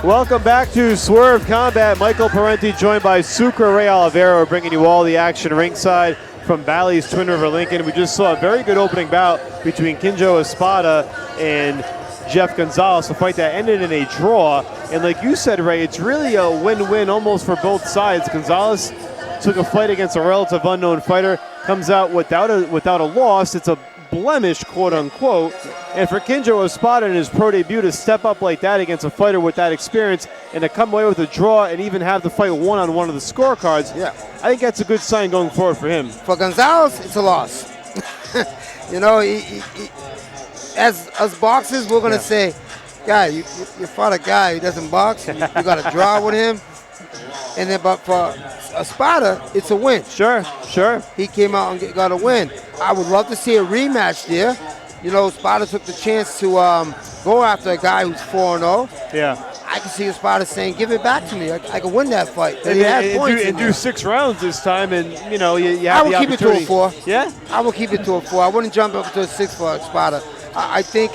Welcome back to Swerve Combat. Michael Parenti joined by Sucre Ray Oliveira, bringing you all the action ringside from Bally's Twin River Lincoln. We just saw a very good opening bout between Kinjo Espada and Jeff Gonzalez, a fight that ended in a draw. And like you said, Ray, it's really a win-win almost for both sides. Gonzalez took a fight against a relative unknown fighter, comes out without a loss. It's a blemish, quote unquote. And for Kinjo Espada in his pro debut to step up like that against a fighter with that experience and to come away with a draw and even have the fight won on one of the scorecards, I think that's a good sign going forward for him. For Gonzalez, it's a loss. You know, as us boxers, we're going to say, guy, you fought a guy who doesn't box. You got a draw with him. And then, but for Espada, it's a win. Sure. He came out and got a win. I would love to see a rematch there. You know, Espada took the chance to go after a guy who's 4-0. Yeah. I can see Espada saying, give it back to me. I can win that fight. And do 6 rounds this time, and, you know, you have the opportunity. I will keep it to a 4. Yeah? I will keep it to a 4. I wouldn't jump up to a 6 for Espada. I think,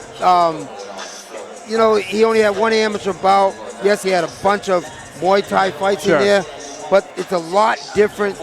you know, he only had one amateur bout. Yes, he had a bunch of Muay Thai fights in there, but it's a lot different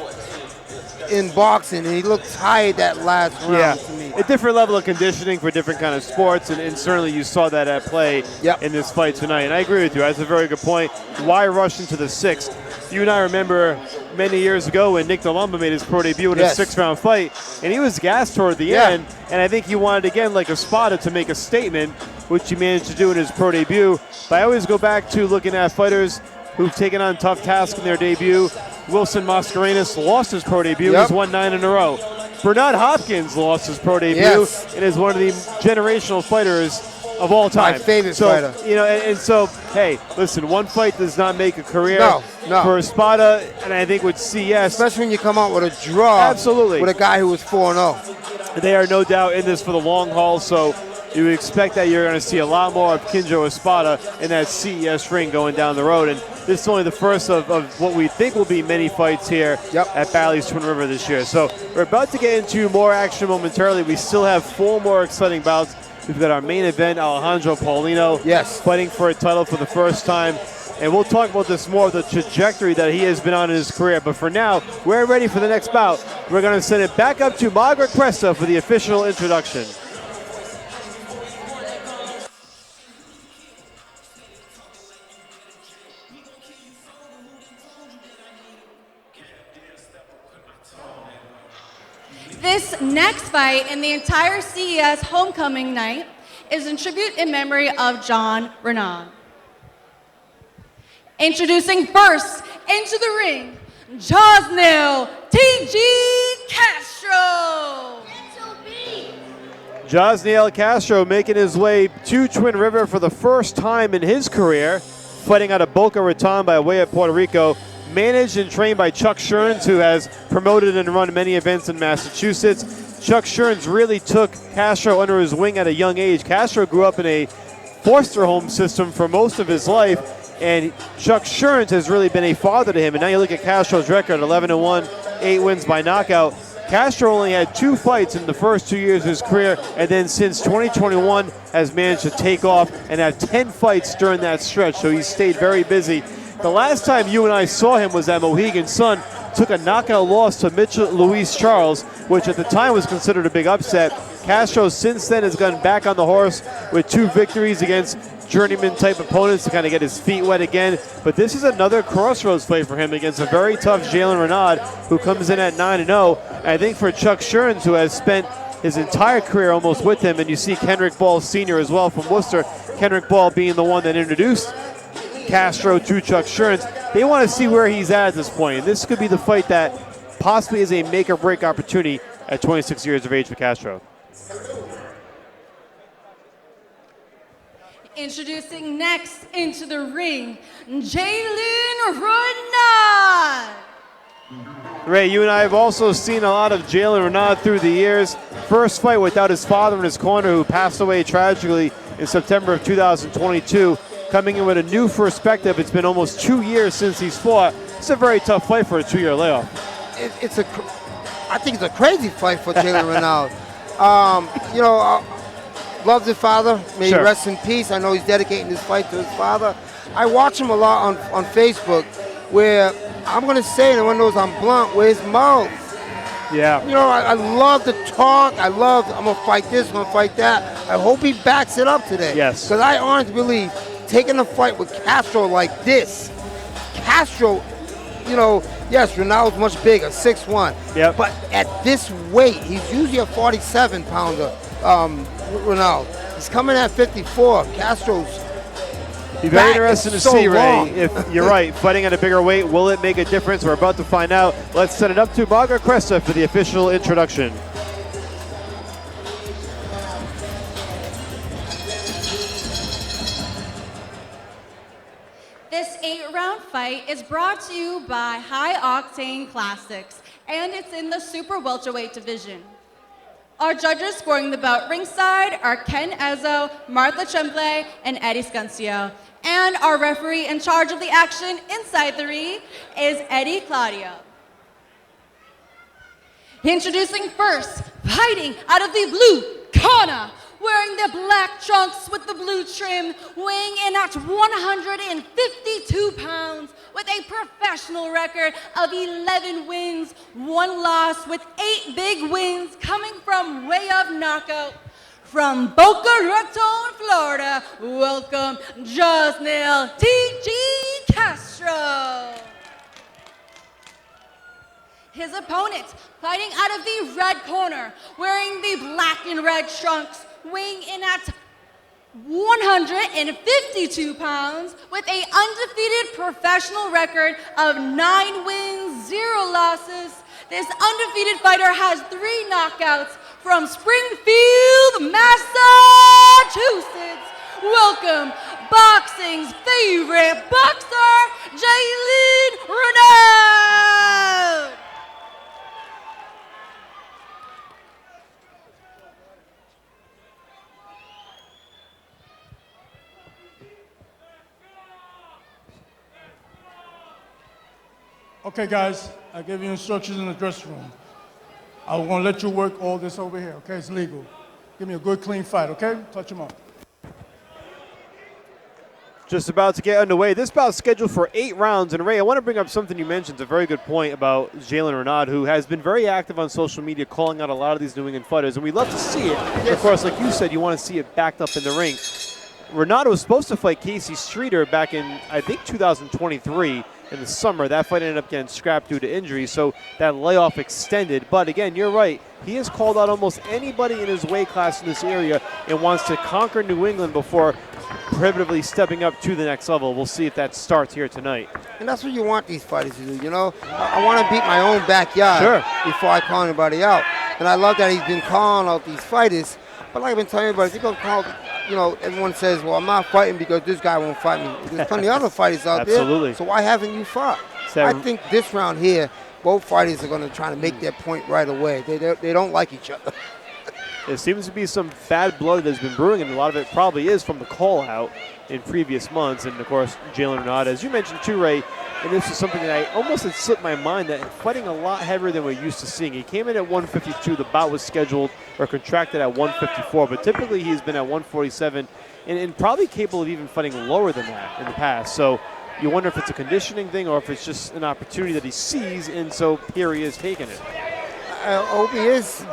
in boxing, and he looked tired that last round to me. A different level of conditioning for different kind of sports, and certainly you saw that at play in this fight tonight. And I agree with you. That's a very good point. Why rush into the 6th? You and I remember many years ago when Nick DeLumba made his pro debut in a 6-round fight, and he was gassed toward the end, and I think he wanted, again, like Espada, to make a statement, which he managed to do in his pro debut. But I always go back to looking at fighters who've taken on tough tasks in their debut. Wilson Mascarenas lost his pro debut. He's won 9 in a row. Bernard Hopkins lost his pro debut and is one of the generational fighters of all time. My favorite fighter. You know, and so, hey, listen, one fight does not make a career. No. For Espada, and I think with CES. Especially when you come out with a draw with a guy who was 4-0. They are no doubt in this for the long haul, so you would expect that you're going to see a lot more of Kinjo Espada in that CES ring going down the road. And this is only the first of what we think will be many fights here at Bally's Twin River this year. So we're about to get into more action momentarily. We still have 4 more exciting bouts. We've got our main event, Alejandro Paulino, fighting for a title for the first time. And we'll talk about this more, the trajectory that he has been on in his career. But for now, we're ready for the next bout. We're going to send it back up to Margaret Cresta for the official introduction. This next fight in the entire CES homecoming night is in tribute in memory of John Renaud. Introducing first into the ring, Josniel T.G. Castro. Josniel Castro making his way to Twin River for the first time in his career, fighting out of Boca Raton by way of Puerto Rico. Managed and trained by Chuck Scherns, who has promoted and run many events in Massachusetts. Chuck Scherns really took Castro under his wing at a young age. Castro grew up in a foster home system for most of his life, and Chuck Scherns has really been a father to him. And now you look at Castro's record, 11-1, 8 wins by knockout. Castro only had 2 fights in the first 2 years of his career, and then since 2021 has managed to take off and have 10 fights during that stretch, so he's stayed very busy. The last time you and I saw him was at Mohegan Sun, took a knockout loss to Mitchell Luis Charles, which at the time was considered a big upset. Castro since then has gone back on the horse with 2 victories against journeyman-type opponents to kind of get his feet wet again. But this is another crossroads fight for him against a very tough Jalen Renaud, who comes in at 9-0. And I think for Chuck Scherns, who has spent his entire career almost with him, and you see Kendrick Ball Sr. as well from Worcester, Kendrick Ball being the one that introduced Castro to Chuck Scherns. They want to see where he's at this point. And this could be the fight that possibly is a make-or-break opportunity at 26 years of age for Castro. Introducing next into the ring, Jalen Renaud. Ray, you and I have also seen a lot of Jalen Renaud through the years. First fight without his father in his corner, who passed away tragically in September of 2022. Coming in with a new perspective. It's been almost 2 years since he's fought. It's a very tough fight for a 2-year layoff. I think it's a crazy fight for Jalen Renaud. You know, loves his father. May he rest in peace. I know he's dedicating this fight to his father. I watch him a lot on Facebook, where I'm going to say, and everyone knows I'm blunt, where his mouth. Yeah. You know, I love the talk. I'm going to fight this, I'm going to fight that. I hope he backs it up today. Yes. Because I honestly believe taking a fight with Castro like this, Castro, you know, yes, Renaud's much bigger, 6'1". Yep. But at this weight, he's usually a 47-pounder, Renaud. He's coming at 54. Castro's Be very back interesting to is so see, long. Ray, if you're right, fighting at a bigger weight, will it make a difference? We're about to find out. Let's set it up to Margaret Cresta for the official introduction. This 8-round fight is brought to you by High Octane Classics, and it's in the super welterweight division. Our judges scoring the bout ringside are Ken Ezzo, Martha Tremblay, and Eddie Scancio. And our referee in charge of the action inside the ring is Eddie Claudio. Introducing first, fighting out of the blue corner, wearing the black trunks with the blue trim, weighing in at 152 pounds with a professional record of 11 wins, 1 loss, with 8 big wins coming from way of knockout. From Boca Raton, Florida, welcome Josniel T.G. Castro. His opponent, fighting out of the red corner, wearing the black and red trunks, weighing in at 152 pounds with an undefeated professional record of 9 wins, 0 losses. This undefeated fighter has 3 knockouts from Springfield, Massachusetts. Welcome, boxing's favorite boxer, Jalen Renaud. Okay, guys, I gave you instructions in the dressing room. I'm gonna let you work all this over here, okay? It's legal. Give me a good, clean fight, okay? Touch him up. Just about to get underway. This bout is scheduled for 8 rounds. And Ray, I want to bring up something you mentioned. It's a very good point about Jalen Renaud, who has been very active on social media, calling out a lot of these New England fighters. And we love to see it. Of course, like you said, you want to see it backed up in the ring. Renaud was supposed to fight Casey Streeter back in, I think, 2023 in the summer. That fight ended up getting scrapped due to injury, so that layoff extended. But again, you're right. He has called out almost anybody in his weight class in this area and wants to conquer New England before prohibitively stepping up to the next level. We'll see if that starts here tonight. And that's what you want these fighters to do, you know? I want to beat my own backyard before I call anybody out. And I love that he's been calling out these fighters. But like I've been telling everybody, if you're going to call, you know, everyone says, well, I'm not fighting because this guy won't fight me. There's plenty of other fighters out Absolutely. there. So why haven't you fought? I think this round here, both fighters are going to try to make their point right away. They don't like each other. There seems to be some bad blood that's been brewing, and a lot of it probably is from the call-out in previous months. And, of course, Jalen Renaud, as you mentioned too, Ray, and this is something that I almost had slipped my mind, that fighting a lot heavier than we're used to seeing. He came in at 152. The bout was scheduled or contracted at 154, but typically he's been at 147 and probably capable of even fighting lower than that in the past. So you wonder if it's a conditioning thing or if it's just an opportunity that he sees, and so here he is taking it. I hope he is,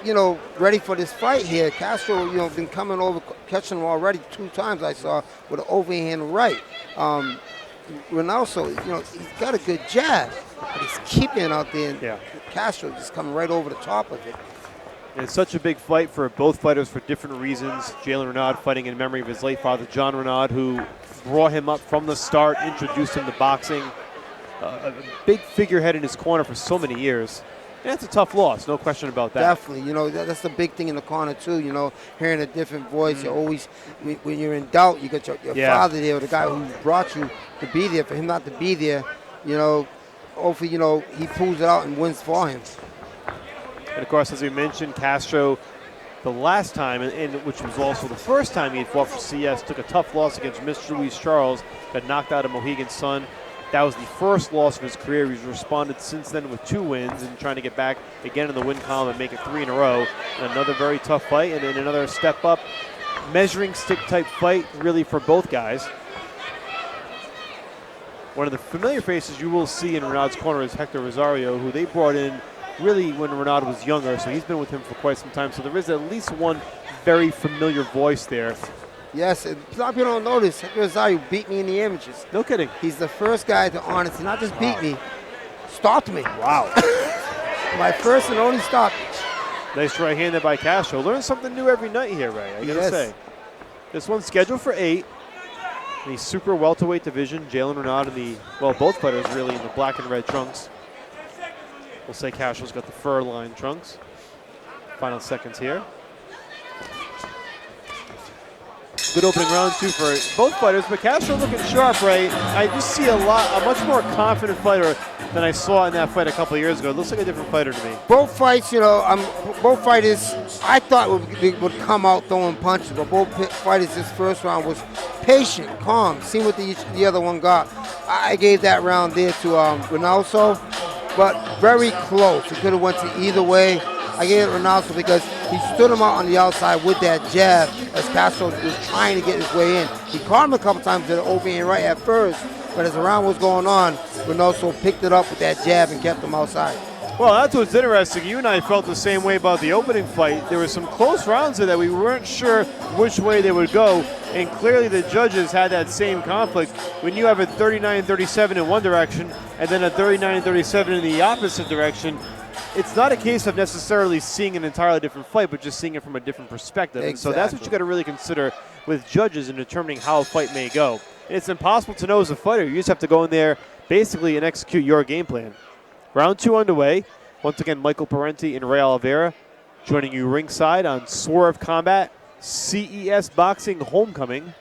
you know, ready for this fight here. Castro, you know, been coming over, catching him already 2 times I saw with an overhand right. Renaud, you know, he's got a good jab, but he's keeping it out there. And Castro just coming right over the top of it. And it's such a big fight for both fighters for different reasons. Jalen Renaud fighting in memory of his late father, John Renaud, who brought him up from the start, introduced him to boxing. A big figurehead in his corner for so many years. And it's a tough loss, no question about that. Definitely. You know, that's the big thing in the corner, too. You know, hearing a different voice. You always, when you're in doubt, you got your father there, the guy who brought you to be there. For him not to be there, you know, hopefully, you know, he pulls it out and wins for him. And, of course, as we mentioned, Castro, the last time, and which was also the first time he had fought for CES, took a tough loss against Mr. Luis Charles, got knocked out of Mohegan Sun. That was the first loss of his career. He's responded since then with 2 wins and trying to get back again in the win column and make it 3 in a row. And another very tough fight and then another step up, measuring stick type fight really for both guys. One of the familiar faces you will see in Renaud's corner is Hector Rosario, who they brought in really when Renaud was younger, so he's been with him for quite some time. So there is at least one very familiar voice there. Yes, and a lot of people don't notice. Hector Rosario beat me in the amateurs. No kidding. He's the first guy to honestly not just beat me, stopped me. Wow. My first and only stop. Nice right hand there by Castro. Learn something new every night here, Ray, I gotta say. This one's scheduled for 8. In the super welterweight division, Jalen Renaud and the, well, both fighters really in the black and red trunks. We'll say Castro's got the fur lined trunks. Final seconds here. Good opening round, too, for both fighters, but Castro looking sharp, Ray. I just see a much more confident fighter than I saw in that fight a couple of years ago. It looks like a different fighter to me. Both fights, both fighters, I thought would come out throwing punches, but both fighters this first round was patient, calm, seeing what the other one got. I gave that round there to Renaud, but very close. It could have went to either way. I gave it to Renaud because he stood him out on the outside with that jab as Castro was trying to get his way in. He caught him a couple times to the overhand right at first, but as the round was going on, Renaud picked it up with that jab and kept him outside. Well, that's what's interesting. You and I felt the same way about the opening fight. There were some close rounds there that we weren't sure which way they would go, and clearly the judges had that same conflict. When you have a 39-37 in one direction and then a 39-37 in the opposite direction, it's not a case of necessarily seeing an entirely different fight, but just seeing it from a different perspective. Exactly. And so that's what you got to really consider with judges in determining how a fight may go. And it's impossible to know as a fighter. You just have to go in there basically and execute your game plan. Round 2 underway. Once again, Michael Parenti and Ray Oliveira joining you ringside on Swerve Combat, CES Boxing Homecoming.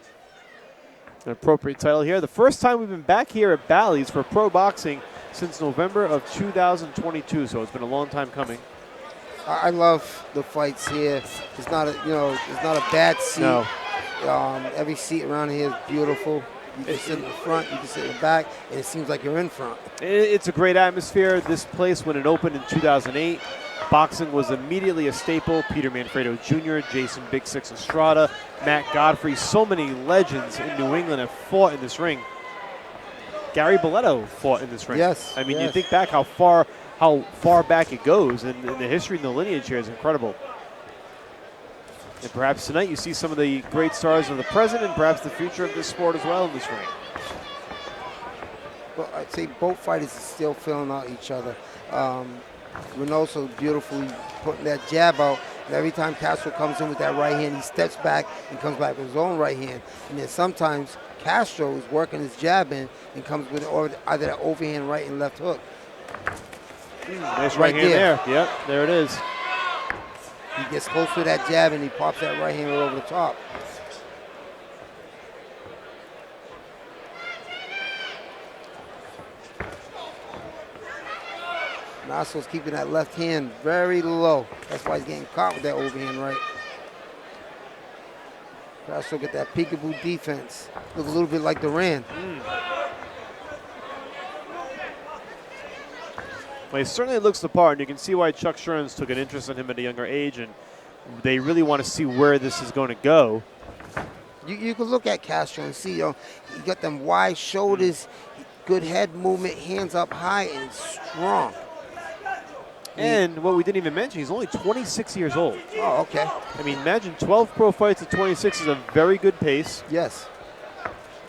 An appropriate title here. The first time we've been back here at Bally's for pro boxing since November of 2022, so it's been a long time coming. I love the fights here. It's not a bad seat. No. Every seat around here is beautiful. You can sit in the front, you can sit in the back, and it seems like you're in front. It's a great atmosphere. This place, when it opened in 2008, boxing was immediately a staple. Peter Manfredo Jr., Jason Big Six Estrada, Matt Godfrey, so many legends in New England have fought in this ring. Gary Boletto fought in this ring. Yes. I mean, yes. You think back how far back it goes, and the history and the lineage here is incredible. And perhaps tonight you see some of the great stars of the present and perhaps the future of this sport as well in this ring. Well, I'd say both fighters are still filling out each other. Renaud so beautifully putting that jab out, and every time Castro comes in with that right hand, he steps back and comes back with his own right hand. And then sometimes Castro is working his jab in and comes with either that overhand right and left hook. Nice right hand there. Yep, there it is. He gets close to that jab and he pops that right hand right over the top. Nasso's keeping that left hand very low. That's why he's getting caught with that overhand right. Castro get that peekaboo defense. Look a little bit like Duran. Well, he certainly looks the part, and you can see why Chuck Sherns took an interest in him at a younger age, and they really want to see where this is going to go. You can look at Castro and see, you got them wide shoulders, good head movement, hands up high, and strong. And what we didn't even mention, he's only 26 years old. Oh, okay. I mean, imagine 12 pro fights at 26 is a very good pace. Yes.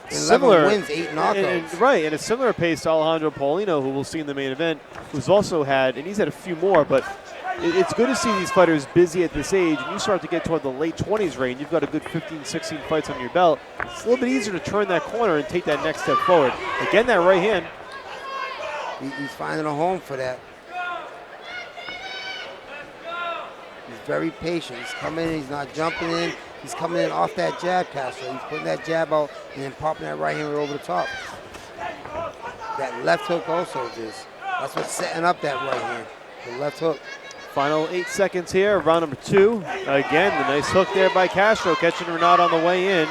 11 Similar wins, 8 knockouts. Right, and a similar pace to Alejandro Paulino, who we'll see in the main event, who's also had, and he's had a few more, but it's good to see these fighters busy at this age, and you start to get toward the late 20s range, you've got a good 15, 16 fights on your belt. It's a little bit easier to turn that corner and take that next step forward. Again, that right hand. He's finding a home for that. He's very patient. He's coming in, he's not jumping in. He's coming in off that jab, Castro. He's putting that jab out and then popping that right hand right over the top. That left hook also that's what's setting up that right hand, the left hook. Final 8 seconds here, round number 2. Again, the nice hook there by Castro, catching Renaud on the way in.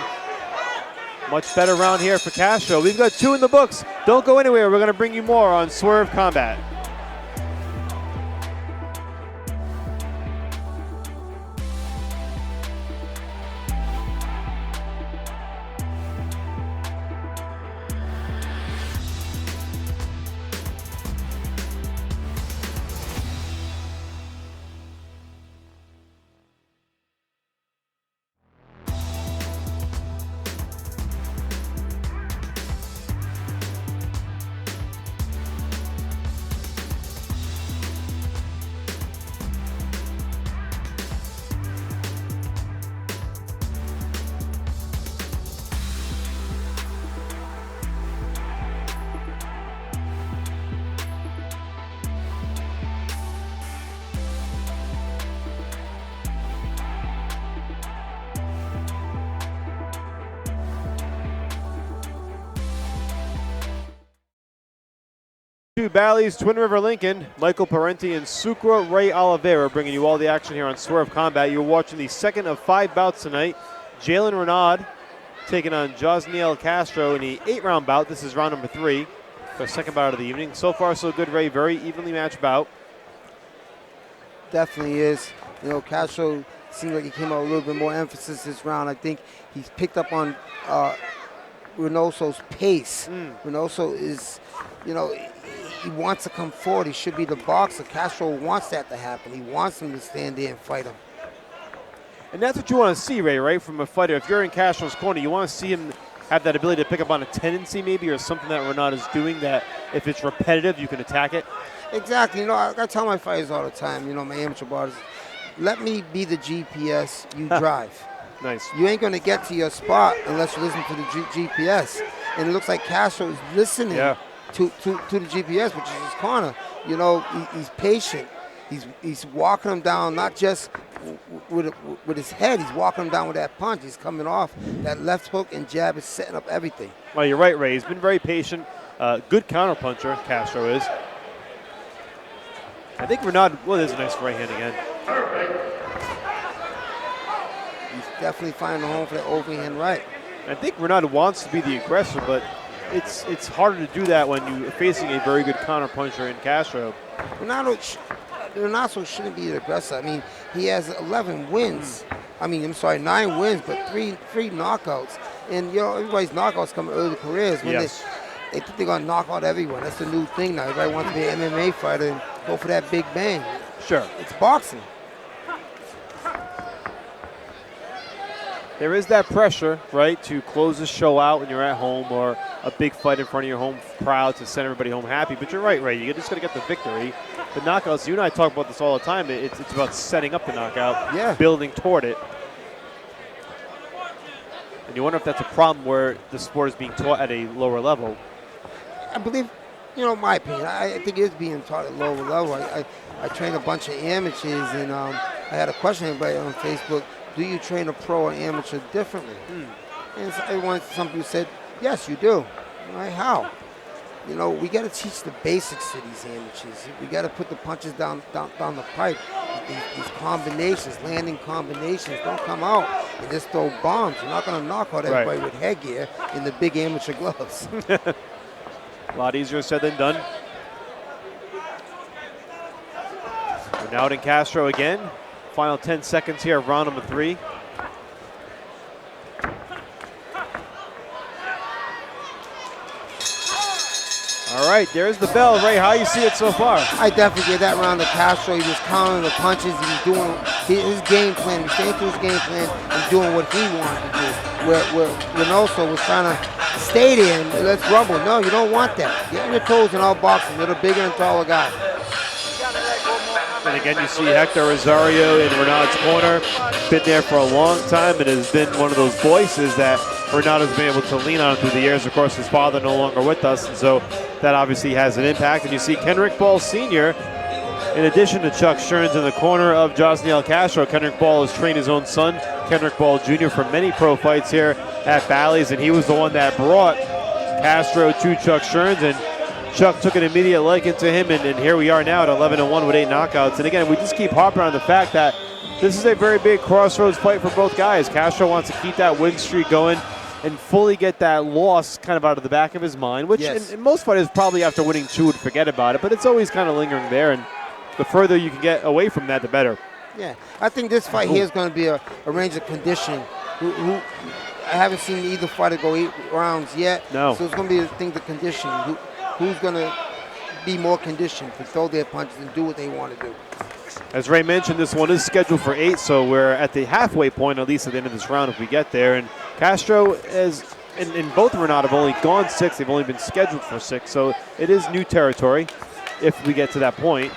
Much better round here for Castro. We've got 2 in the books. Don't go anywhere. We're going to bring you more on Swerve Combat. To Bally's Twin River Lincoln, Michael Parenti and Sucre Ray Oliveira bringing you all the action here on Swerve Combat. You're watching the second of 5 bouts tonight. Jalen Renaud taking on Josniel Castro in the 8-round bout. This is round number 3, the second bout of the evening. So far, so good, Ray. Very evenly matched bout. Definitely is. You know, Castro seemed like he came out a little bit more emphasis this round. I think he's picked up on Renaud's pace. Renaud is, you know, he wants to come forward. He should be the boxer. Castro wants that to happen. He wants him to stand there and fight him. And that's what you want to see, Ray, right, from a fighter. If you're in Castro's corner, you want to see him have that ability to pick up on a tendency maybe or something that Renaud is doing that if it's repetitive, you can attack it. Exactly. You know, I tell my fighters all the time, you know, my amateur boxers, let me be the GPS, you drive. Nice. You ain't going to get to your spot unless you listen to the GPS. And it looks like Castro is listening to the GPS, which is his corner. You know, he's patient. He's walking him down, not just with his head. He's walking him down with that punch. He's coming off. That left hook and jab is setting up everything. Well, you're right, Ray. He's been very patient. Good counterpuncher, Castro is. I think Renaud, well, there's a nice right hand again. He's definitely finding a home for that overhand right. I think Renaud wants to be the aggressor, but it's harder to do that when you're facing a very good counterpuncher in Castro. Renaud shouldn't be the aggressor. I mean, he has 11 wins. I mean, I'm sorry, 9 wins, but three knockouts. And, you know, everybody's knockouts come in early careers. When they think they're going to knock out everyone. That's the new thing now. Everybody wants to be an MMA fighter and go for that big bang. Sure. It's boxing. There is that pressure, right, to close the show out when you're at home or a big fight in front of your home crowd to send everybody home happy. But you're right, Ray. You just got to get the victory. The knockouts, you and I talk about this all the time. It's about setting up the knockout, building toward it. And you wonder if that's a problem where the sport is being taught at a lower level. I believe, you know, my opinion, I think it is being taught at a lower level. I train a bunch of amateurs, and I had a question everybody on Facebook. Do you train a pro or amateur differently? And some people said, yes, you do. I'm like, how? You know, we got to teach the basics to these amateurs. We got to put the punches down the pipe. These combinations, landing combinations, don't come out and just throw bombs. You're not going to knock out everybody with headgear in the big amateur gloves. A lot easier said than done. Renaud and Castro again. Final 10 seconds here of round number 3. All right, there's the bell. Ray, how you see it so far? I definitely give that round to Castro. He was countering the punches. He was doing his game plan. He was staying to his game plan and doing what he wanted to do. Where Renaud was trying to stay there and let's rumble. No, you don't want that. Get on your toes in all boxing. You're the bigger and taller guy. And again, you see Hector Rosario in Renaud's corner. Been there for a long time and has been one of those voices that Renaud has been able to lean on through the years. Of course, his father no longer with us, and so that obviously has an impact. And you see Kenrick Ball Sr., in addition to Chuck Stearns in the corner of Josniel Castro. Kenrick Ball has trained his own son, Kenrick Ball Jr., for many pro fights here at Bally's, and he was the one that brought Castro to Chuck Stearns, and Chuck took an immediate liking to him, and here we are now at 11-1 with 8 knockouts. And again, we just keep harping on the fact that this is a very big crossroads fight for both guys. Castro wants to keep that win streak going and fully get that loss kind of out of the back of his mind, which in most fighters probably after winning 2 would forget about it, but it's always kind of lingering there, and the further you can get away from that, the better. Yeah, I think this fight here is going to be a range of condition. I haven't seen either fighter go 8 rounds yet, so it's going to be a thing to condition. Who's going to be more conditioned to throw their punches and do what they want to do. As Ray mentioned, this one is scheduled for 8, so we're at the halfway point, at least at the end of this round if we get there. And Castro, and both Renaud have only gone 6. They've only been scheduled for 6, so it is new territory if we get to that point.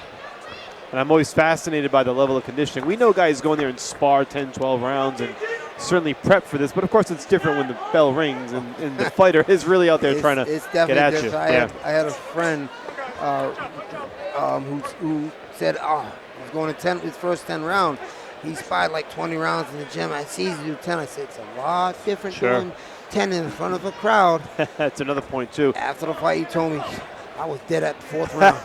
And I'm always fascinated by the level of conditioning. We know guys go in there and spar 10, 12 rounds and certainly prep for this, but of course it's different when the bell rings and the fighter is really out there trying to get at you. I had a friend who said, he's going to his first 10 rounds. He sparred like 20 rounds in the gym. I see you do 10. I said, it's a lot different doing 10 in front of a crowd. That's another point too. After the fight, he told me, I was dead at the 4th round.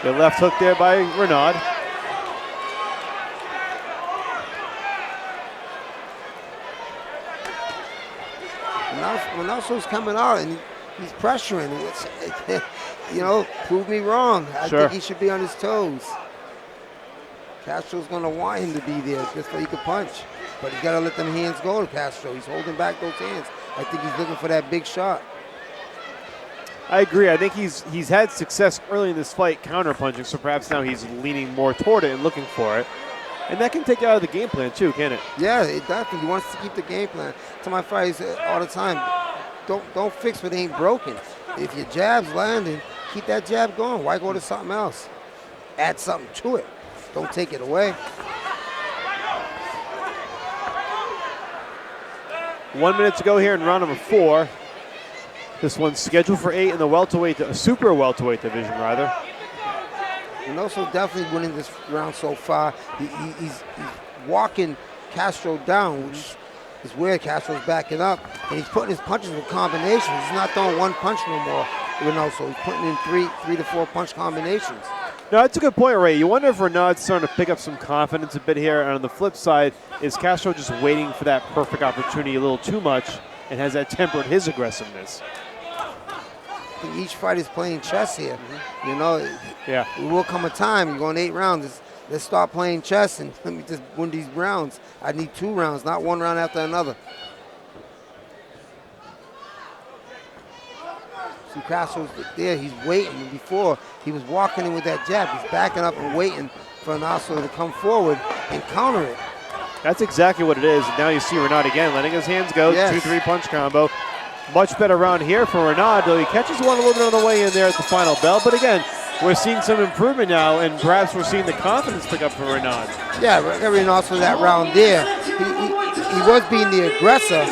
The left hook there by Renaud. Renau's coming out and he's pressuring. You know, prove me wrong. I think he should be on his toes. Castro's going to want him to be there just so he can punch. But he's got to let them hands go to Castro. He's holding back those hands. I think he's looking for that big shot. I agree. I think he's had success early in this fight counter-punching, so perhaps now he's leaning more toward it and looking for it. And that can take you out of the game plan too, can it? Yeah, it definitely. He wants to keep the game plan. To my fighters all the time, don't fix what ain't broken. If your jab's landing, keep that jab going. Why go to something else? Add something to it. Don't take it away. 1 minute to go here in round number 4. This one's scheduled for 8 in the super welterweight division, rather. And also definitely winning this round so far. He's walking Castro down, which is where Castro's backing up. And he's putting his punches with combinations. He's not throwing one punch no more, Renaud, so he's putting in three to four punch combinations. No, that's a good point, Ray. You wonder if Renaud's starting to pick up some confidence a bit here. And on the flip side, is Castro just waiting for that perfect opportunity a little too much and has that tempered his aggressiveness? I think each fight is playing chess here. You know, yeah. It will come a time, you're going 8 rounds. Let's start playing chess and let me just win these rounds. I need 2 rounds, not 1 round after another. See, Castro's there, he's waiting. Before, he was walking in with that jab. He's backing up and waiting for Castro to come forward and counter it. That's exactly what it is. And now you see Renaud again, letting his hands go. Yes. 2-3 punch combo. Much better round here for Renaud, though he catches one a little bit on the way in there at the final bell. But again, we're seeing some improvement now, and perhaps we're seeing the confidence pick up for Renaud. Yeah, Renaud for that round there. He was being the aggressor,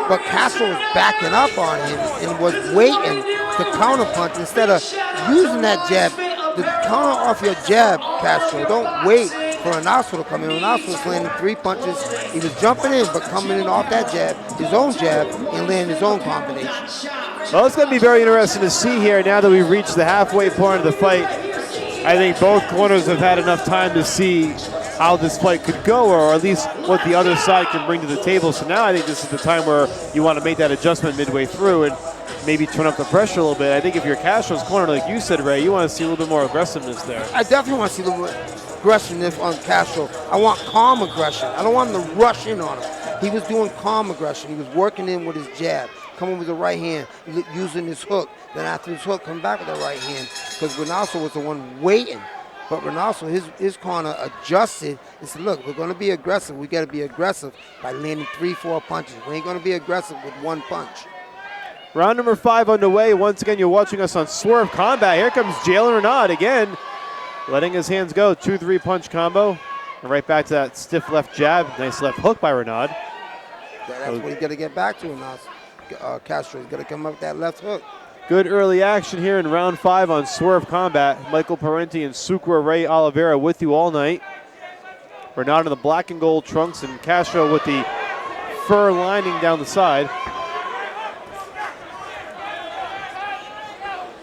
but Castro was backing up on him and was waiting to counter punch instead of using that jab. To counter off your jab, Castro. Don't wait for Renaud to come in. Renaud was landing 3 punches. He was jumping in, but coming in off that jab, his own jab, and landing his own combination. Well, it's going to be very interesting to see here now that we've reached the halfway point of the fight. I think both corners have had enough time to see how this fight could go, or at least what the other side can bring to the table. So now I think this is the time where you want to make that adjustment midway through and maybe turn up the pressure a little bit. I think if you're Castro's corner, like you said, Ray, you want to see a little bit more aggressiveness there. I definitely want to see a little bit aggressiveness on Castro. I want calm aggression. I don't want him to rush in on him. He was doing calm aggression. He was working in with his jab, coming with the right hand, using his hook. Then after his hook, come back with the right hand. Because Renaud was the one waiting. But Renaud, his corner adjusted and said, look, we're going to be aggressive. We got to be aggressive by landing 3-4 punches. We ain't going to be aggressive with 1 punch. Round number 5 underway. Once again, you're watching us on Swerve Combat. Here comes Jalen Renaud again, letting his hands go. 2-3 punch combo. And right back to that stiff left jab. Nice left hook by Renaud. That's what he's got to get back to now. Castro's got to come up with that left hook. Good early action here in round 5 on Swerve Combat. Michael Parenti and Sucre Ray Oliveira with you all night. Renaud in the black and gold trunks and Castro with the fur lining down the side.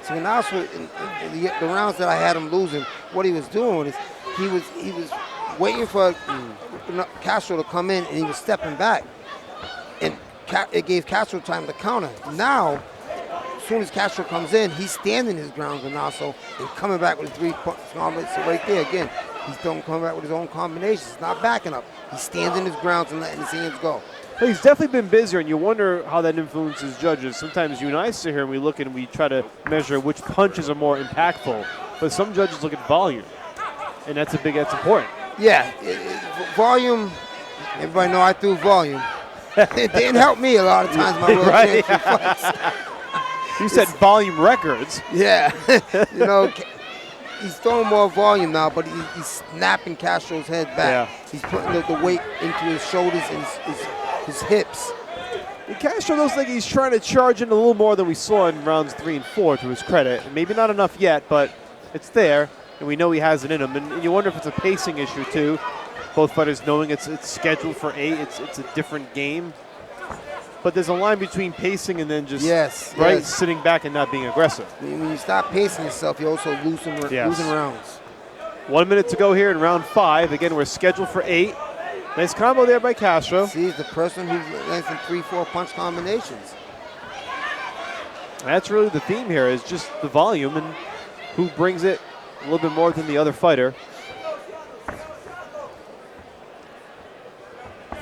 So now, in the rounds that I had him losing, what he was doing is he was waiting for Castro to come in, and he was stepping back, and it gave Castro time to counter. Now, as soon as Castro comes in, he's standing his ground with Renaud and coming back with 3 punch combinations. So right there again, he's coming back with his own combinations. He's not backing up. He's standing his ground and letting his hands go. He's definitely been busier, and you wonder how that influences judges. Sometimes you and I sit here and we look and we try to measure which punches are more impactful, but some judges look at volume, and that's important. Yeah, volume. Everybody know I threw volume. It didn't help me a lot of times my world championship fights. You said volume records. Yeah, you know. He's throwing more volume now, but he's snapping Castro's head back. Yeah. He's putting the weight into his shoulders and his hips. And Castro looks like he's trying to charge in a little more than we saw in rounds 3 and 4, to his credit. Maybe not enough yet, but it's there, and we know he has it in him. And you wonder if it's a pacing issue, too. Both fighters knowing it's scheduled for 8. It's a different game. but there's a line between pacing and then just yes. sitting back and not being aggressive. When you stop pacing yourself, you're also losing rounds. 1 minute to go here in round 5. Again, we're scheduled for 8. Nice combo there by Castro. See, he's the person who's lands some 3-4 punch combinations. That's really the theme here, is just the volume and who brings it a little bit more than the other fighter.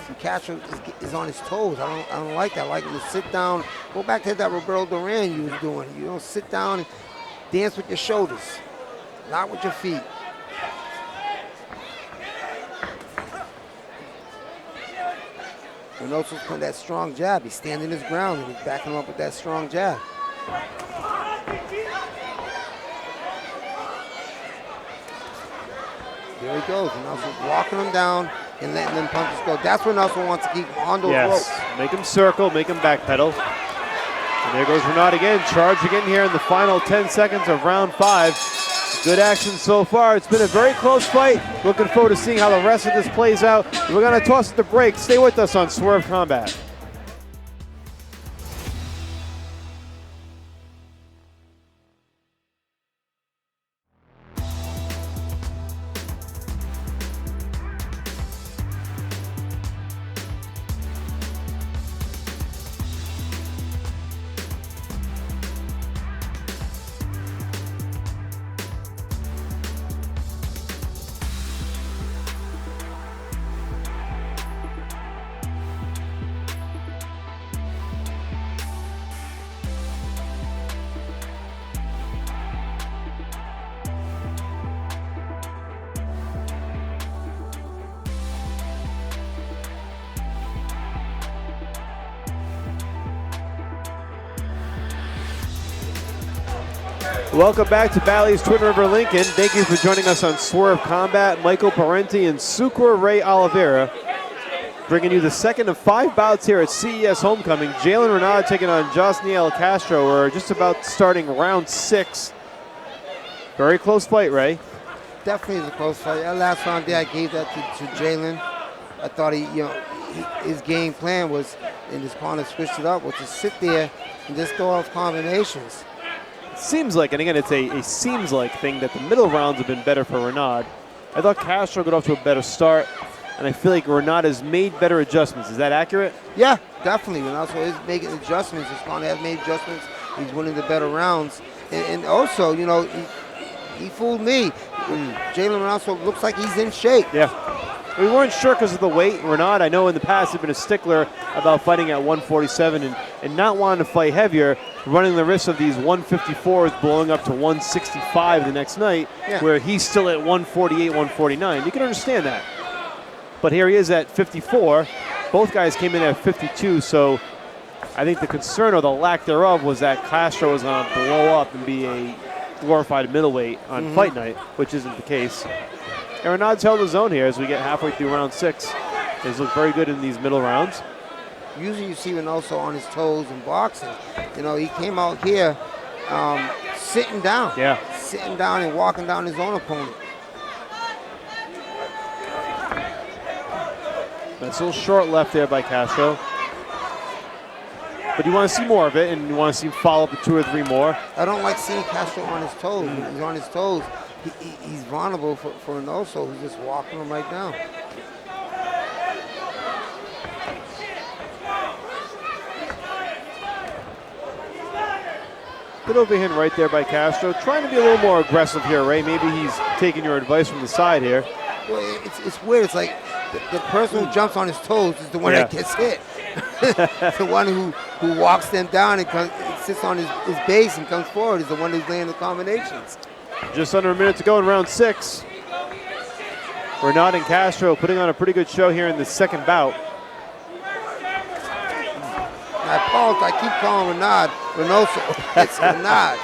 See, Castro is on his toes. I don't like that. I like him to sit down. Go back to that Roberto Duran you was doing. You don't sit down and dance with your shoulders, not with your feet. Renaud's putting that strong jab. He's standing his ground and he's backing him up with that strong jab. There he goes. And also walking him down and letting them punches go. That's what Nelson wants to keep him on those ropes. Make him circle, make him backpedal. And there goes Renaud again, charging in here in the final 10 seconds of round 5. Good action so far. It's been a very close fight. Looking forward to seeing how the rest of this plays out. We're going to toss it to break. Stay with us on Swerve Combat. Welcome back to Bally's Twin River Lincoln. Thank you for joining us on Swerve Combat. Michael Parenti and Sucre Ray Oliveira bringing you the second of 5 bouts here at CES Homecoming. Jalen Renaud taking on Josniel Castro. We're just about starting round 6. Very close fight, Ray. Definitely is a close fight. That last round there, I gave that to Jalen. I thought his game plan was, in his corner switched it up, was to sit there and just throw off combinations. Seems like, and again, it's a seems like thing, that the middle rounds have been better for Renaud. I thought Castro got off to a better start, and I feel like Renaud has made better adjustments. Is that accurate? Yeah, definitely. Renaud is making adjustments. His corner has made adjustments. He's winning the better rounds. And also, he fooled me. Jalen Renaud looks like he's in shape. Yeah. We weren't sure because of the weight. Renaud, I know in the past, had been a stickler about fighting at 147 and not wanting to fight heavier, running the risk of these 154s blowing up to 165 the next night, where he's still at 148, 149. You can understand that. But here he is at 54. Both guys came in at 52, so I think the concern or the lack thereof was that Castro was going to blow up and be a glorified middleweight on fight night, which isn't the case. And Renaud's held his own here as we get halfway through round 6. He's looked very good in these middle rounds. Usually you see him also on his toes in boxing. He came out here sitting down. Yeah. Sitting down and walking down his own opponent. That's a little short left there by Castro. But you want to see more of it, and you want to see him follow up with 2 or 3 more. I don't like seeing Castro on his toes. When he's on his toes, he's vulnerable for an also who's just walking him right down. Good overhand right there by Castro. Trying to be a little more aggressive here, Ray. Maybe he's taking your advice from the side here. Well, it's weird. It's like the person who jumps on his toes is the one that gets hit. The one who walks them down and sits on his base and comes forward is the one who's laying the combinations. Just under a minute to go in round 6. Renaud and Castro putting on a pretty good show here in the second bout. I keep calling Renaud. It's Renaud.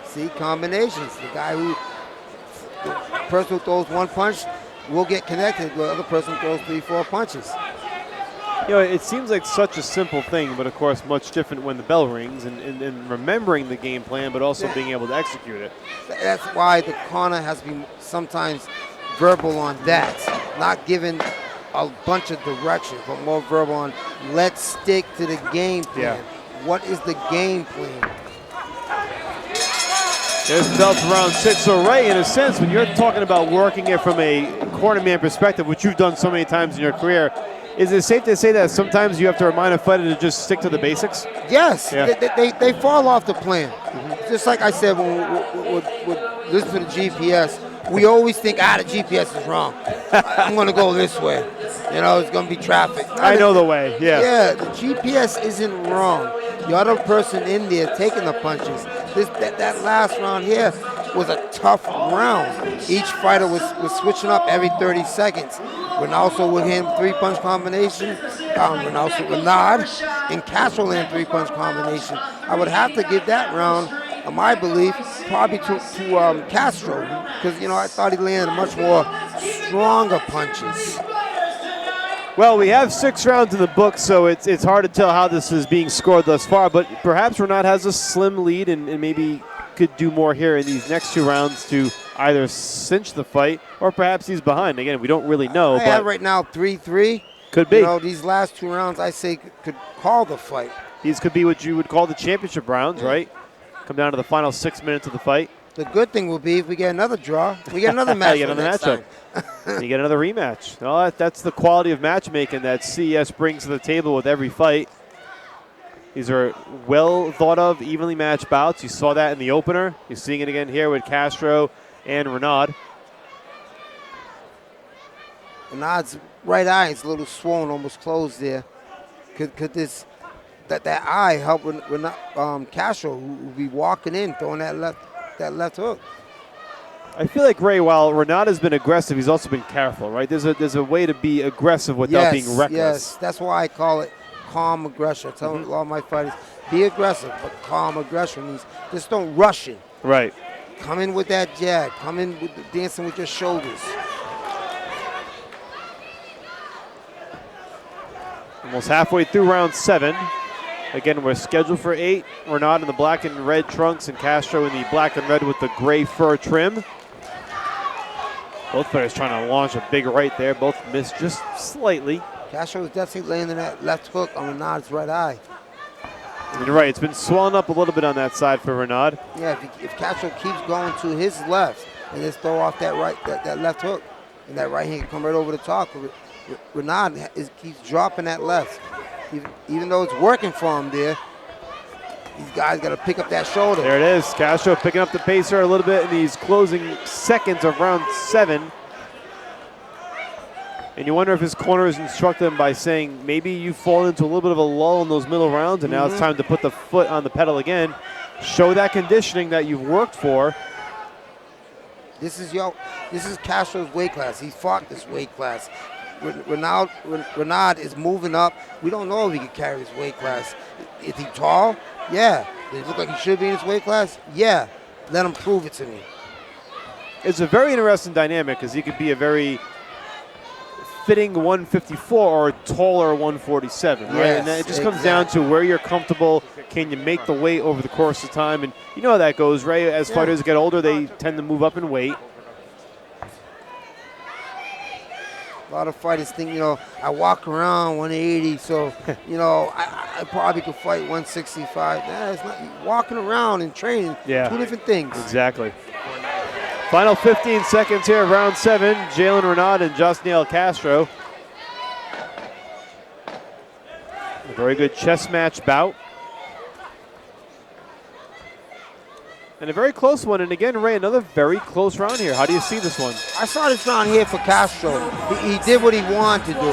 See, combinations. The person who throws 1 punch will get connected. The other person throws 3-4 punches. You know, it seems like such a simple thing, but of course much different when the bell rings and remembering the game plan, but also being able to execute it. That's why the corner has been sometimes verbal on that, not giving a bunch of direction, but more verbal on let's stick to the game plan. What is the game plan? There's the bell for round 6. So, Ray, in a sense, when you're talking about working it from a cornerman perspective, which you've done so many times in your career, is it safe to say that sometimes you have to remind a fighter to just stick to the basics? Yes, Yeah. they fall off the plan. Just like I said, when we listen to the GPS, we always think, the GPS is wrong. I'm going to go this way. You know, it's going to be traffic. I know the way, Yeah, the GPS isn't wrong. The other person in there taking the punches. That last round here was a tough round. Each fighter was switching up every 30 seconds. Renaud with him 3-punch combination. Renaud and Castro land 3-punch combination. I would have to give that round, in my belief, probably to Castro, because I thought he landed much more stronger punches. Well, we have 6 rounds in the book, so it's hard to tell how this is being scored thus far, but perhaps Renaud has a slim lead and maybe could do more here in these next 2 rounds to either cinch the fight or perhaps he's behind. Again, we don't really know. I have right now 3-3. Could be. These last 2 rounds, I say, could call the fight. These could be what you would call the championship rounds, right? Come down to the final 6 minutes of the fight. The good thing will be if we get another draw, we get another match. You get another matchup. You get another rematch. Well, that's the quality of matchmaking that CES brings to the table with every fight. These are well thought of, evenly matched bouts. You saw that in the opener. You're seeing it again here with Castro and Renaud. Renaud's right eye is a little swollen, almost closed there. Could that eye help Castro, who will be walking in, throwing that left hook? I feel like, Ray, while Renaud has been aggressive, he's also been careful, right? There's a way to be aggressive without being reckless. Yes, that's why I call it calm aggression. I tell a lot of my fighters, be aggressive, but calm aggression means just don't rush it. Right. Come in with that jab. Come in with dancing with your shoulders. Almost halfway through round 7. Again, we're scheduled for 8. Renaud in the black and red trunks and Castro in the black and red with the gray fur trim. Both players trying to launch a big right there. Both missed just slightly. Castro was definitely landing that left hook on Renaud's right eye. And you're right, it's been swelling up a little bit on that side for Renaud. Yeah, if Castro keeps going to his left and just throw off that left hook, and that right hand can come right over the top. Renaud keeps dropping that left. Even though it's working for him there, these guys got to pick up that shoulder. There it is. Castro picking up the pacer a little bit in these closing seconds of round 7. And you wonder if his corners instruct him by saying, maybe you fall into a little bit of a lull in those middle rounds, and now it's time to put the foot on the pedal again. Show that conditioning that you've worked for. This is Castro's weight class. He fought this weight class. Renaud is moving up. We don't know if he can carry his weight class. Is he tall? Yeah. Does he look like he should be in his weight class? Yeah. Let him prove it to me. It's a very interesting dynamic because he could be a very fitting 154 or a taller 147, right? Yes, and it just comes down to where you're comfortable. Can you make the weight over the course of time? And you know how that goes, Ray. As fighters get older, they tend to move up in weight. A lot of fighters think, I walk around 180, so, I probably could fight 165. Nah, it's not. Walking around and training, 2 different things. Exactly. Final 15 seconds here of round 7. Jalen Renaud and Josniel Castro. A very good chess match bout. And a very close one. And again, Ray, another very close round here. How do you see this one? I saw this round here for Castro. He did what he wanted to do.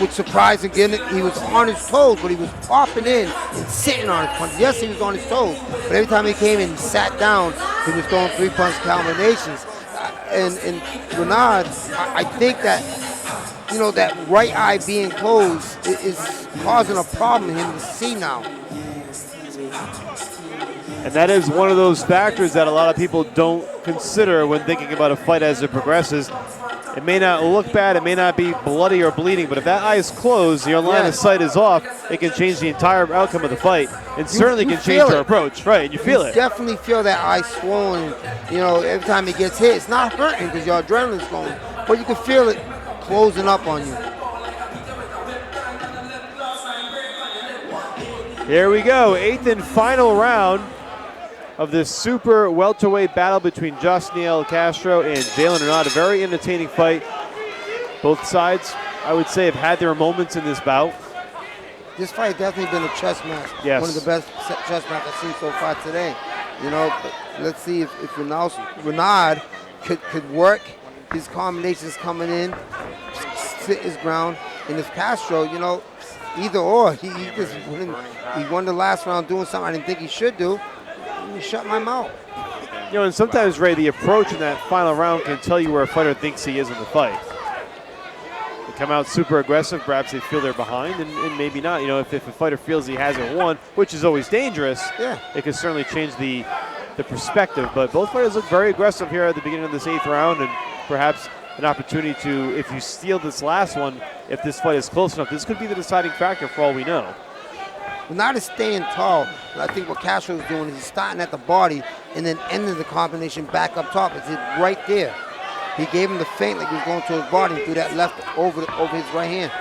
With surprise again, he was on his toes, but he was popping in and sitting on his punch. Yes, he was on his toes, but every time he came in and sat down, he was throwing 3-punch combinations. And Renaud, I think that, that right eye being closed is causing a problem for him to see now. And that is one of those factors that a lot of people don't consider when thinking about a fight as it progresses. It may not look bad, it may not be bloody or bleeding, but if that eye is closed, your line of sight is off, it can change the entire outcome of the fight, and certainly can change your approach. Right, and you feel it. Definitely feel that eye swollen. You know, every time it gets hit, it's not hurting because your adrenaline's going, but you can feel it closing up on you. Here we go, 8th and final round of this super welterweight battle between Josniel Castro and Jalen Renaud. A very entertaining fight. Both sides, I would say, have had their moments in this bout. This fight definitely been a chess match. Yes. One of the best chess matches I've seen so far today. You know, but let's see if Renaud could work his combinations coming in, sit his ground. And if Castro, you know, either or, he won the last round doing something I didn't think he should do. He shut my mouth. You know, and sometimes, Ray, the approach in that final round can tell you where a fighter thinks he is in the fight. They come out super aggressive, perhaps they feel they're behind, and maybe not. You know, if a fighter feels he hasn't won, which is always dangerous, it can certainly change the perspective. But both fighters look very aggressive here at the beginning of this 8th round, and perhaps an opportunity to, if you steal this last one, if this fight is close enough, this could be the deciding factor for all we know. Renaud is staying tall. I think what Castro is doing is he's starting at the body and then ending the combination back up top. It's right there. He gave him the feint like he was going to his body and threw that left over his right hand.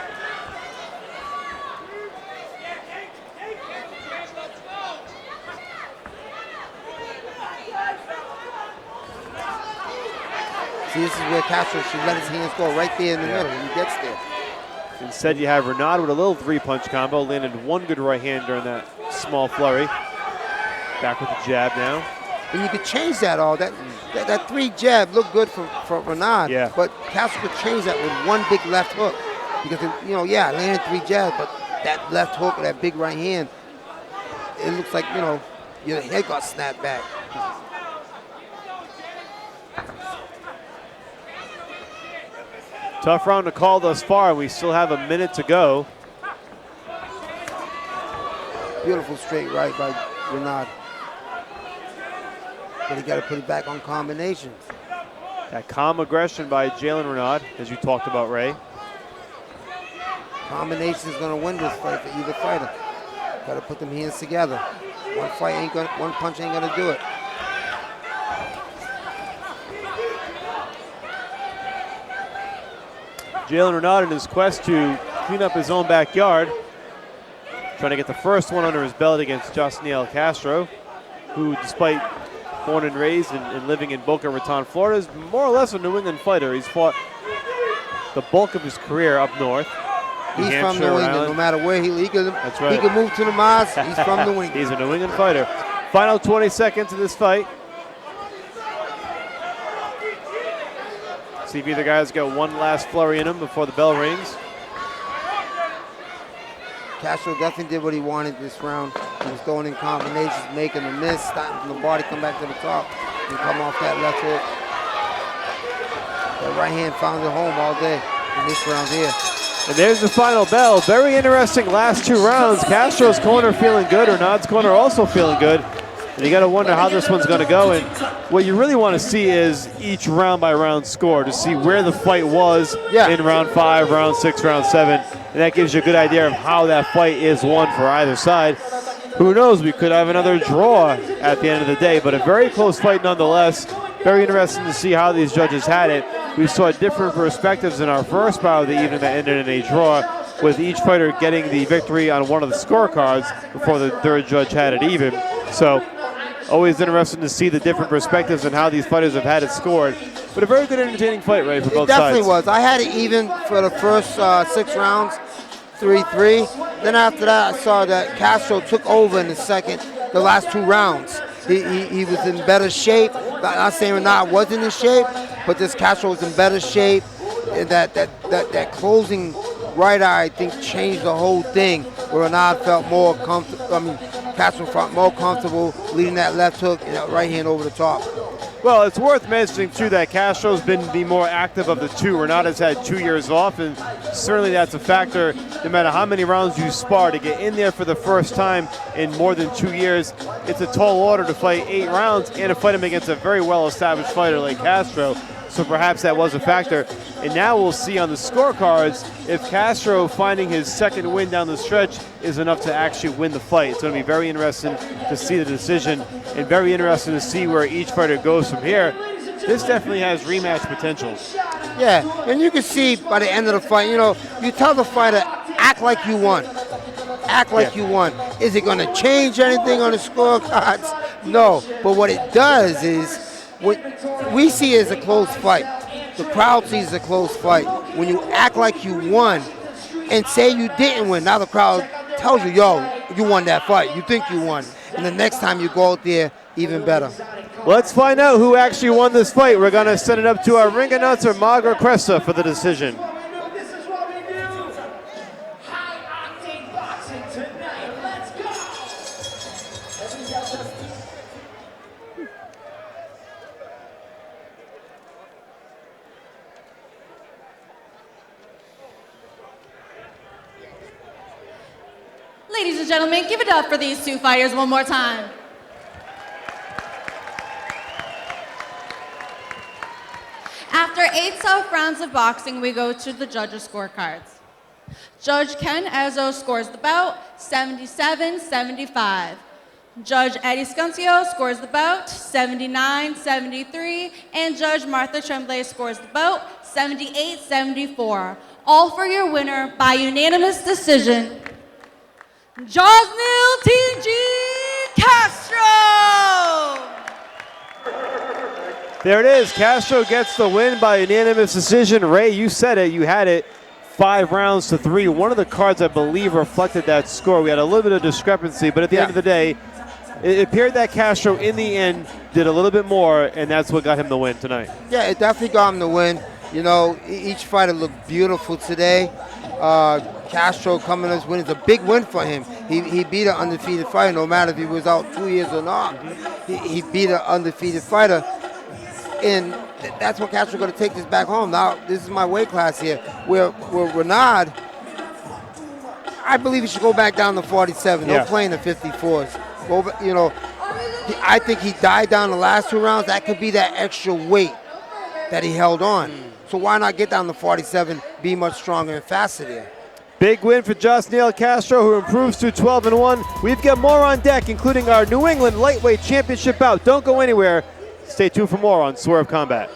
See, this is where Castro should let his hands go right there in the middle when he gets there. Instead, you have Renaud with a little 3-punch combo, landed one good right hand during that small flurry. Back with the jab now. And you could change that all. That 3 jab looked good for Renaud, but Castro could change that with one big left hook. Because, you know, landed 3 jabs, but that left hook or that big right hand, it looks like, you know, your head got snapped back. Tough round to call thus far. We still have a minute to go. Beautiful straight right by Renaud. But he got to put it back on combinations. That calm aggression by Jalen Renaud, as you talked about, Ray. Combination is going to win this fight for either fighter. Got to put them hands together. One punch ain't going to do it. Jalen Renaud in his quest to clean up his own backyard, trying to get the first one under his belt against Josniel Castro, who, despite born and raised and living in Boca Raton, Florida, is more or less a New England fighter. He's fought the bulk of his career up north. He's from New England, no matter where he can. That's right. He can move to the Mars. He's from New England. He's a New England fighter. Final 20 seconds of this fight. See if either guy's got one last flurry in him before the bell rings. Castro definitely did what he wanted this round. He was throwing in combinations, making a miss, starting from the body, come back to the top, and come off that left hook. That right hand found it home all day in this round here. And there's the final bell. Very interesting last 2 rounds. Castro's corner feeling good. Renaud's corner also feeling good. And you got to wonder how this one's going to go. And what you really want to see is each round by round score to see where the fight was in round 5, round 6, round 7. And that gives you a good idea of how that fight is won for either side. Who knows? We could have another draw at the end of the day. But a very close fight nonetheless. Very interesting to see how these judges had it. We saw different perspectives in our first bout of the evening that ended in a draw, with each fighter getting the victory on one of the scorecards before the third judge had it even. So always interesting to see the different perspectives and how these fighters have had it scored. But a very good, entertaining fight, Ray, for both sides. It definitely was. I had it even for the first 6 rounds, 3-3. Then after that, I saw that Castro took over in the last 2 rounds. He was in better shape. Not saying Renaud wasn't in shape, but this Castro was in better shape. That closing right eye, I think, changed the whole thing. Where Renaud felt more comfortable. Castro felt more comfortable leading that left hook and that right hand over the top. Well, it's worth mentioning, too, that Castro's been the more active of the 2. Renaud has had 2 years off, and certainly that's a factor. No matter how many rounds you spar, to get in there for the first time in more than 2 years, it's a tall order to fight 8 rounds and to fight him against a very well-established fighter like Castro. so perhaps that was a factor. And now we'll see on the scorecards if Castro finding his second win down the stretch is enough to actually win the fight. It's going to be very interesting to see the decision and very interesting to see where each fighter goes from here. This definitely has rematch potential. Yeah, and you can see by the end of the fight, you know, you tell the fighter, act like you won. Act like you won. Is it going to change anything on the scorecards? No. But what it does is, what we see it as a close fight. The crowd sees a close fight. When you act like you won and say you didn't win, now the crowd tells you, yo, you won that fight. You think you won. And the next time you go out there, even better. Let's find out who actually won this fight. We're going to send it up to our ring announcer, Margaret Cressa, for the decision. Ladies and gentlemen, give it up for these two fighters one more time. After 8 tough rounds of boxing, we go to the judges' scorecards. Judge Ken Ezzo scores the bout 77-75. Judge Eddie Scancio scores the bout 79-73. And Judge Martha Tremblay scores the bout 78-74. All for your winner by unanimous decision, Josniel T.G. Castro! There it is. Castro gets the win by unanimous decision. Ray, you said it. You had it. 5 rounds to 3. One of the cards, I believe, reflected that score. We had a little bit of discrepancy, but at the end of the day, it appeared that Castro, in the end, did a little bit more, and that's what got him the win tonight. Yeah, it definitely got him the win. You know, each fighter looked beautiful today. Castro coming as win is a big win for him. He beat an undefeated fighter, no matter if he was out 2 years or not. He beat an undefeated fighter. And that's what Castro going to take this back home. Now, this is my weight class here. Where Renaud, I believe he should go back down to 47. Yeah. No playing the 54s. You know, I think he died down the last 2 rounds. That could be that extra weight that he held on. So why not get down to 47, be much stronger and faster there? Big win for Josniel Castro, who improves to 12-1. We've got more on deck, including our New England Lightweight Championship bout. Don't go anywhere. Stay tuned for more on Swerve Combat.